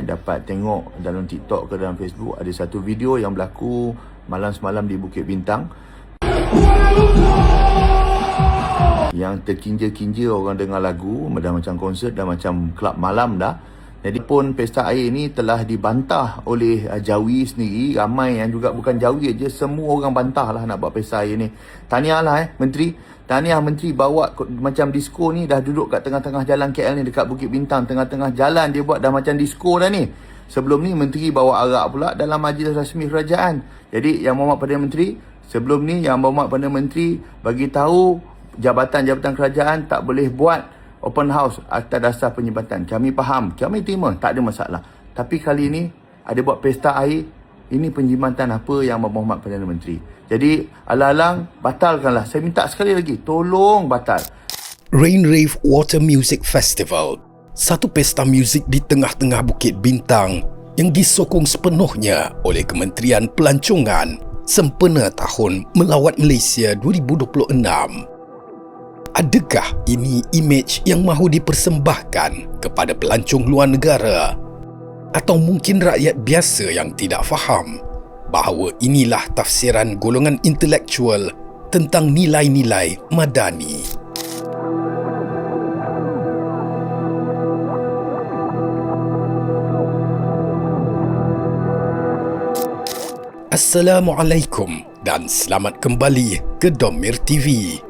dapat tengok dalam TikTok ke dalam Facebook, ada satu video yang berlaku malam semalam di Bukit Bintang yang terkinja-kinja orang dengar lagu, dah macam konsert, dah macam kelab malam dah. Jadi pun pesta air ni telah dibantah oleh Jawi sendiri. Ramai yang juga bukan Jawi je, semua orang bantah lah nak buat pesta air ni. Tahniah lah Menteri. Tahniah Menteri bawa macam disko ni, dah duduk kat tengah-tengah jalan KL ni, dekat Bukit Bintang, tengah-tengah jalan dia buat dah macam disko dah ni. Sebelum ni Menteri bawa arak pula dalam majlis rasmi kerajaan. Jadi Yang Berhormat Perdana Menteri, sebelum ni Yang Berhormat Perdana Menteri bagi tahu jabatan-jabatan kerajaan tak boleh buat open house atas dasar penyebatan. Kami faham, kami terima, tak ada masalah. Tapi kali ini ada buat pesta air, ini penjimatan apa Yang Berhormat Perdana Menteri. Jadi alang-alang batalkanlah. Saya minta sekali lagi, tolong batal. Rain Rave Water Music Festival, satu pesta muzik di tengah-tengah Bukit Bintang yang disokong sepenuhnya oleh Kementerian Pelancongan sempena Tahun Melawat Malaysia 2026. Adakah ini imej yang mahu dipersembahkan kepada pelancong luar negara? Atau mungkin rakyat biasa yang tidak faham bahawa inilah tafsiran golongan intelektual tentang nilai-nilai madani? Assalamualaikum dan selamat kembali ke Domir TV.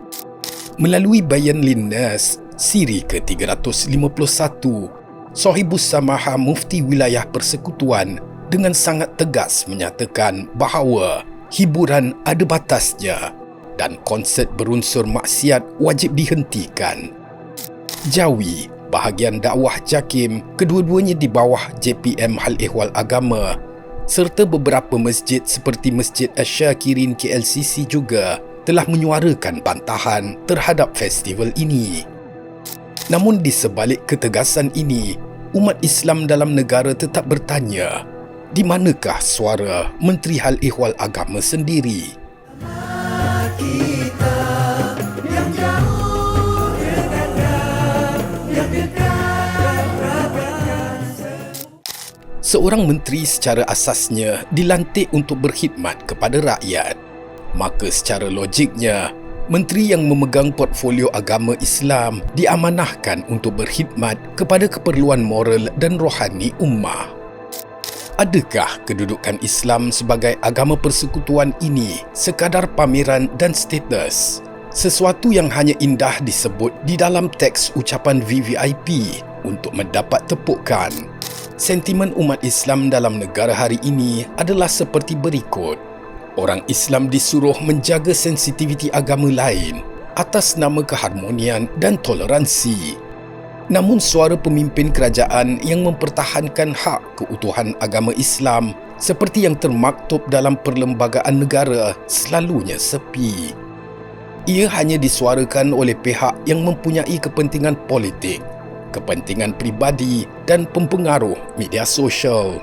Melalui Bayan Linnas siri ke-351, Sahibus Samaha Mufti Wilayah Persekutuan dengan sangat tegas menyatakan bahawa hiburan ada batasnya dan konsert berunsur maksiat wajib dihentikan. Jawi, bahagian dakwah JAKIM, kedua-duanya di bawah JPM Hal Ehwal Agama, serta beberapa masjid seperti Masjid Asy-Syakirin KLCC juga telah menyuarakan bantahan terhadap festival ini. Namun di sebalik ketegasan ini, umat Islam dalam negara tetap bertanya, di manakah suara Menteri Hal Ehwal Agama sendiri? Seorang menteri secara asasnya dilantik untuk berkhidmat kepada rakyat. Maka secara logiknya, menteri yang memegang portfolio agama Islam diamanahkan untuk berkhidmat kepada keperluan moral dan rohani ummah. Adakah kedudukan Islam sebagai agama persekutuan ini sekadar pameran dan status? Sesuatu yang hanya indah disebut di dalam teks ucapan VVIP untuk mendapat tepukan. Sentimen umat Islam dalam negara hari ini adalah seperti berikut. Orang Islam disuruh menjaga sensitiviti agama lain atas nama keharmonian dan toleransi. Namun suara pemimpin kerajaan yang mempertahankan hak keutuhan agama Islam seperti yang termaktub dalam perlembagaan negara selalunya sepi. Ia hanya disuarakan oleh pihak yang mempunyai kepentingan politik, kepentingan peribadi dan pempengaruh media sosial.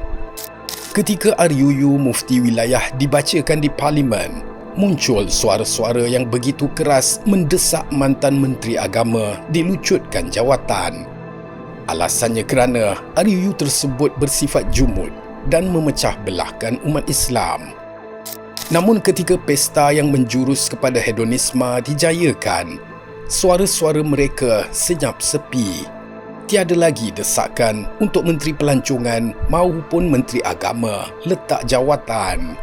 Ketika RUU Mufti Wilayah dibacakan di Parlimen, muncul suara-suara yang begitu keras mendesak mantan Menteri Agama dilucutkan jawatan. Alasannya kerana RUU tersebut bersifat jumud dan memecah belahkan umat Islam. Namun ketika pesta yang menjurus kepada hedonisme dijayakan, suara-suara mereka senyap sepi. Tiada lagi desakan untuk Menteri Pelancongan maupun Menteri Agama letak jawatan.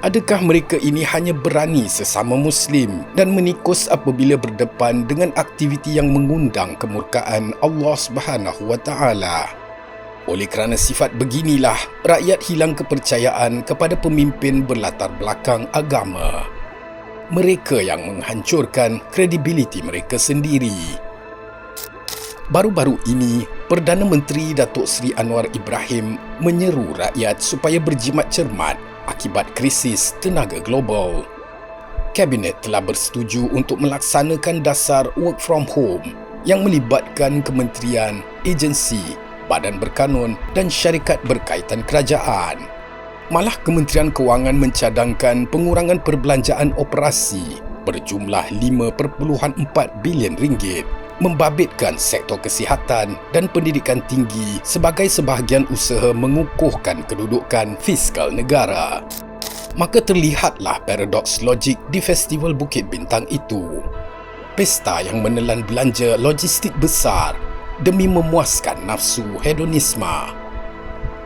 Adakah mereka ini hanya berani sesama Muslim dan menikus apabila berdepan dengan aktiviti yang mengundang kemurkaan Allah SWT? Oleh kerana sifat beginilah, rakyat hilang kepercayaan kepada pemimpin berlatar belakang agama. Mereka yang menghancurkan kredibiliti mereka sendiri. Baru-baru ini, Perdana Menteri Datuk Seri Anwar Ibrahim menyeru rakyat supaya berjimat cermat akibat krisis tenaga global. Kabinet telah bersetuju untuk melaksanakan dasar work from home yang melibatkan kementerian, agensi, badan berkanun dan syarikat berkaitan kerajaan. Malah Kementerian Kewangan mencadangkan pengurangan perbelanjaan operasi berjumlah 5.4 bilion ringgit membabitkan sektor kesihatan dan pendidikan tinggi sebagai sebahagian usaha mengukuhkan kedudukan fiskal negara. Maka terlihatlah paradoks logik di Festival Bukit Bintang itu. Pesta yang menelan belanja logistik besar demi memuaskan nafsu hedonisme.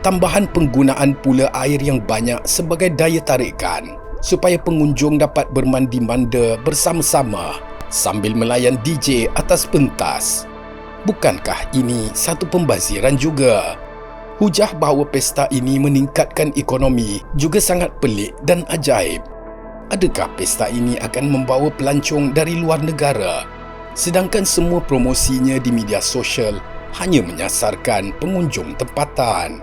Tambahan penggunaan pula air yang banyak sebagai daya tarikan supaya pengunjung dapat bermandi-manda bersama-sama sambil melayan DJ atas pentas. Bukankah ini satu pembaziran juga? Hujah bahawa pesta ini meningkatkan ekonomi juga sangat pelik dan ajaib. Adakah pesta ini akan membawa pelancong dari luar negara, sedangkan semua promosinya di media sosial hanya menyasarkan pengunjung tempatan?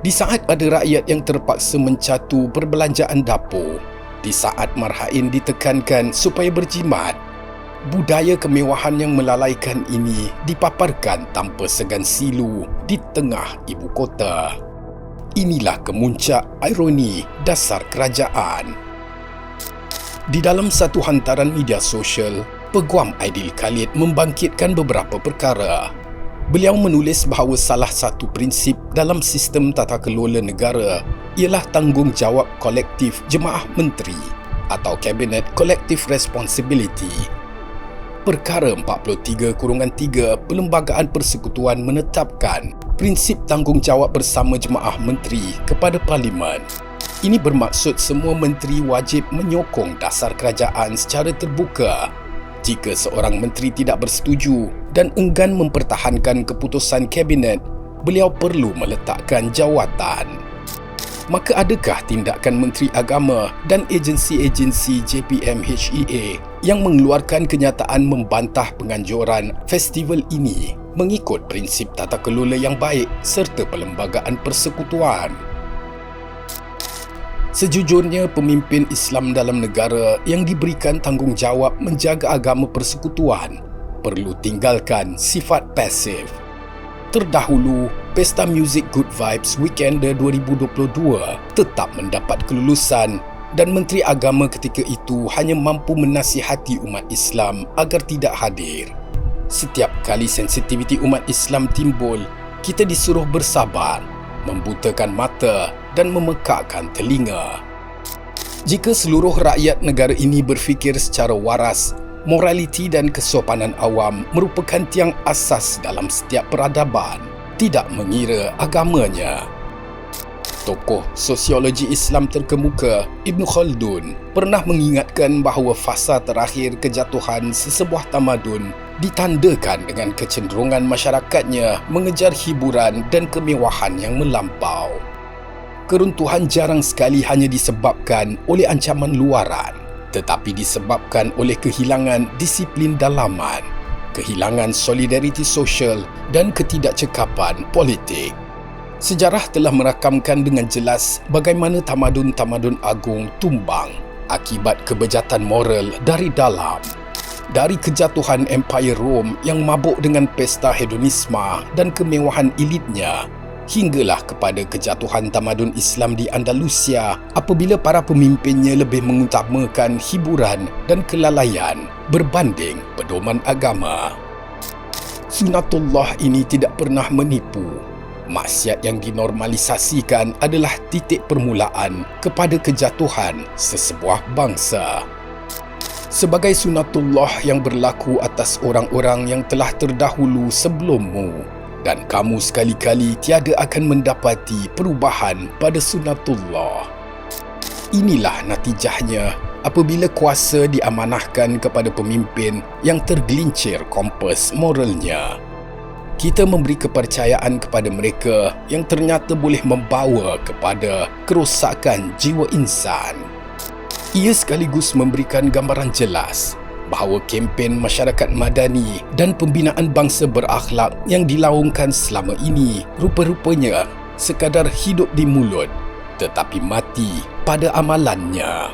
Di saat ada rakyat yang terpaksa mencatu perbelanjaan dapur, di saat marhain ditekankan supaya berjimat, budaya kemewahan yang melalaikan ini dipaparkan tanpa segan silu di tengah ibu kota. Inilah kemuncak ironi dasar kerajaan. Di dalam satu hantaran media sosial, Peguam Aidil Khalid membangkitkan beberapa perkara. Beliau menulis bahawa salah satu prinsip dalam sistem tata kelola negara ialah tanggungjawab kolektif jemaah menteri atau Cabinet Collective Responsibility. Perkara 43-3 Perlembagaan Persekutuan menetapkan prinsip tanggungjawab bersama jemaah menteri kepada Parlimen. Ini bermaksud semua menteri wajib menyokong dasar kerajaan secara terbuka. Jika seorang menteri tidak bersetuju dan enggan mempertahankan keputusan kabinet, beliau perlu meletakkan jawatan. Maka adakah tindakan Menteri Agama dan agensi-agensi JPM-HEA yang mengeluarkan kenyataan membantah penganjuran festival ini mengikut prinsip tata kelola yang baik serta perlembagaan persekutuan? Sejujurnya, pemimpin Islam dalam negara yang diberikan tanggungjawab menjaga agama persekutuan perlu tinggalkan sifat pasif. Terdahulu, Pesta Muzik Good Vibes Weekender 2022 tetap mendapat kelulusan dan Menteri Agama ketika itu hanya mampu menasihati umat Islam agar tidak hadir. Setiap kali sensitiviti umat Islam timbul, kita disuruh bersabar, membutakan mata dan memekakkan telinga. Jika seluruh rakyat negara ini berfikir secara waras, moraliti dan kesopanan awam merupakan tiang asas dalam setiap peradaban, tidak mengira agamanya. Tokoh sosiologi Islam terkemuka Ibn Khaldun pernah mengingatkan bahawa fasa terakhir kejatuhan sesebuah tamadun ditandakan dengan kecenderungan masyarakatnya mengejar hiburan dan kemewahan yang melampau. Keruntuhan jarang sekali hanya disebabkan oleh ancaman luaran, tetapi disebabkan oleh kehilangan disiplin dalaman, kehilangan solidariti sosial dan ketidakcekapan politik. Sejarah telah merakamkan dengan jelas bagaimana tamadun-tamadun agung tumbang akibat kebejatan moral dari dalam. Dari kejatuhan Empire Rome yang mabuk dengan pesta hedonisme dan kemewahan elitnya, hinggalah kepada kejatuhan tamadun Islam di Andalusia apabila para pemimpinnya lebih mengutamakan hiburan dan kelalaian berbanding pedoman agama. Sunatullah ini tidak pernah menipu. Maksiat yang dinormalisasikan adalah titik permulaan kepada kejatuhan sesebuah bangsa. Sebagai sunatullah yang berlaku atas orang-orang yang telah terdahulu sebelummu, dan kamu sekali-kali tiada akan mendapati perubahan pada sunatullah. Inilah natijahnya apabila kuasa diamanahkan kepada pemimpin yang tergelincir kompas moralnya. Kita memberi kepercayaan kepada mereka yang ternyata boleh membawa kepada kerosakan jiwa insan. Ia sekaligus memberikan gambaran jelas bahawa kempen masyarakat madani dan pembinaan bangsa berakhlak yang dilaungkan selama ini rupa-rupanya sekadar hidup di mulut tetapi mati pada amalannya.